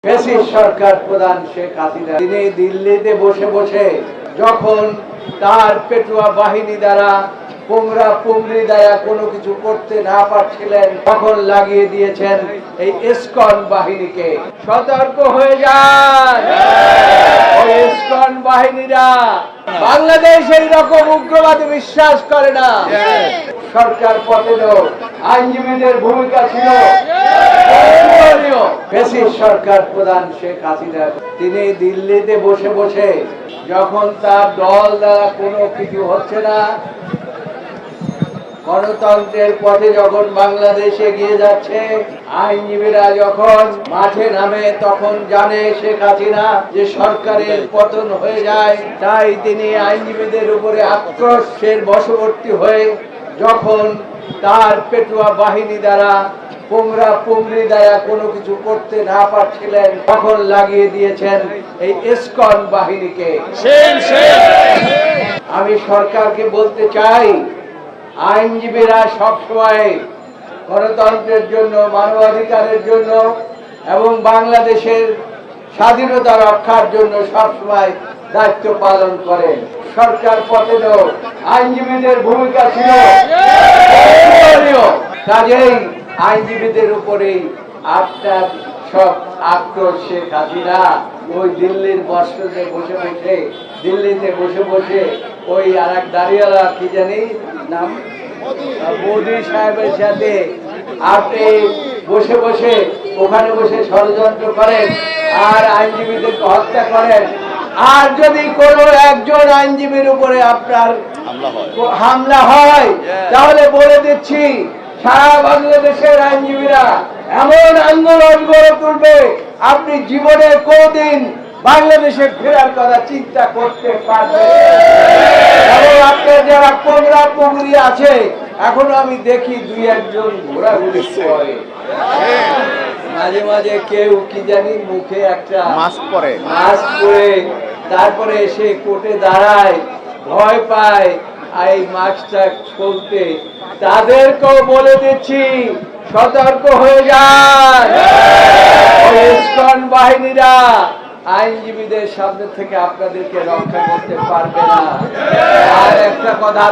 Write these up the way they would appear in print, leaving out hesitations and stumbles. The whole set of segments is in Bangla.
ফ্যাসিস্ট সরকার প্রধান শেখ হাসিনা তিনি দিল্লিতে বসে বসে যখন তার পেটুয়া বাহিনী দ্বারা পোংরা পুংরি দ্বারা কোনো কিছু করতে না পারছিলেন তখন লাগিয়ে দিয়েছেন এই ইসকন বাহিনীকে। সতর্ক হয়ে যান, ওই ইসকন বাহিনীরা বাংলাদেশ এই রকম উগ্রবাদে বিশ্বাস করে না। সরকার পতনে আইনজীবীদের ভূমিকা ছিল ফ্যাসিস্ট সরকার প্রধান শেখ হাসিনা তিনি দিল্লিতে বসে বসে যখন তার দল দ্বারা কোনো কিছু হচ্ছে না, গণতন্ত্রের পথে যখন বাংলাদেশ এগিয়ে যাচ্ছে, আইনজীবীরা যখন মাঠে নামে তখন জানে শেখ হাসিনা যে সরকারের পতন হয়ে যায়, তাই তিনি আইনজীবীদের উপরে আক্রোশের বশবর্তী হয়ে যখন তার পেটুয়া বাহিনী দ্বারা পোংরা পুংরি দ্বারা কোনো কিছু করতে না পারছিলেন তখন লাগিয়ে দিয়েছেন এই ইসকন বাহিনীকে। আমি সরকারকে বলতে চাই, আইনজীবীরা সবসময় গণতন্ত্রের জন্য, মানবাধিকারের জন্য এবং বাংলাদেশের স্বাধীনতা রক্ষার জন্য সবসময় দায়িত্ব পালন করেন। সরকার পতনেও আইনজীবীদের ভূমিকা ছিল, কাজেই আইনজীবীদের উপরেই আপনার সব আক্রোশ। শেখ হাসিনা ওই দিল্লির মসজিদে বসে বসে, দিল্লিতে বসে বসে ওই আর এক দাঁড়িয়ালা কি জানি নাম, মোদী সাহেবের সাথে আপনি বসে বসে ওখানে বসে ষড়যন্ত্র করেন আর আইনজীবীদেরকে হত্যা করেন। আর যদি কোনো একজন আইনজীবীর উপরে আপনার হামলা হয় তাহলে বলে দিচ্ছি সারা বাংলাদেশের আইনজীবীরা এমন আন্দোলন গড়ে তুলবে আপনি জীবনে কোনদিন বাংলাদেশে ফেরার কথা চিন্তা করতে পারবেন। এবং আপনার যারা পোংরা পুংরি আছে, এখনো আমি দেখি দুই একজন ঘোরাঘুরি করে, মাঝে মাঝে কেউ কি জানি মুখে একটা মাস্ক পরে তারপরে এসে কোর্টে দাঁড়ায়, ভয় পায় এই মাস্কটা খুলতে। তাদেরকেও বলে দিচ্ছি সতর্ক হয়ে যান, ইসকন বাহিনীরা আইনজীবীদের সামনে থেকে আপনাদেরকে রক্ষা করতে পারবে না। আর একটা কথা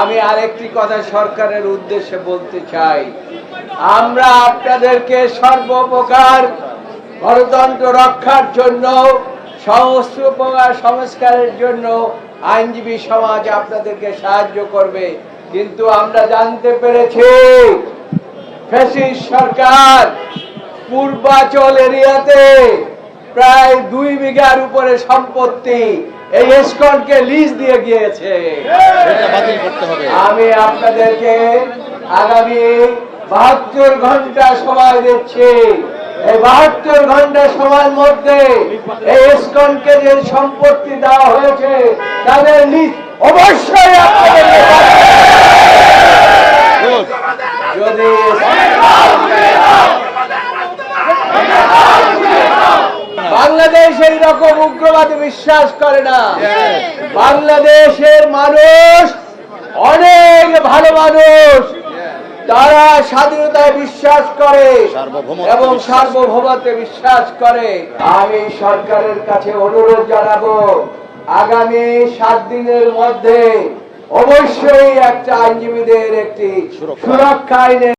আমি আরেকটি কথা সরকারের উদ্দেশ্যে বলতে চাই, আমরা আপনাদেরকে সর্বপ্রকার গণতন্ত্র রক্ষার জন্য, সমস্ত প্রকার সংস্কারের জন্য আইনজীবী সমাজ আপনাদেরকে সাহায্য করবে। কিন্তু আমরা জানতে পেরেছি ফ্যাসিস্ট সরকার পূর্বাচল এরিয়াতে প্রায় 2 বিঘার উপরে সম্পত্তি এই ইসকনকে লিজ দিয়ে গিয়েছে। আমি আপনাদেরকে আগামী 72 ঘন্টা সময় দিচ্ছি। এই 72 ঘন্টা সময়ের মধ্যে এই ইসকনকে যে সম্পত্তি দেওয়া হয়েছে তাদের লিজ অবশ্যই আপনাদেরকে যদি বাংলাদেশ এই রকম উগ্রবাদে বিশ্বাস করে না। বাংলাদেশের মানুষ অনেক ভালো মানুষ, তারা স্বাধীনতায় বিশ্বাস করে এবং সার্বভৌমত্বে বিশ্বাস করে। আমি সরকারের কাছে অনুরোধ জানাবো, আগামী 7 দিনের মধ্যে অবশ্যই একটা আইনজীবীদের একটি সুরক্ষা আইনের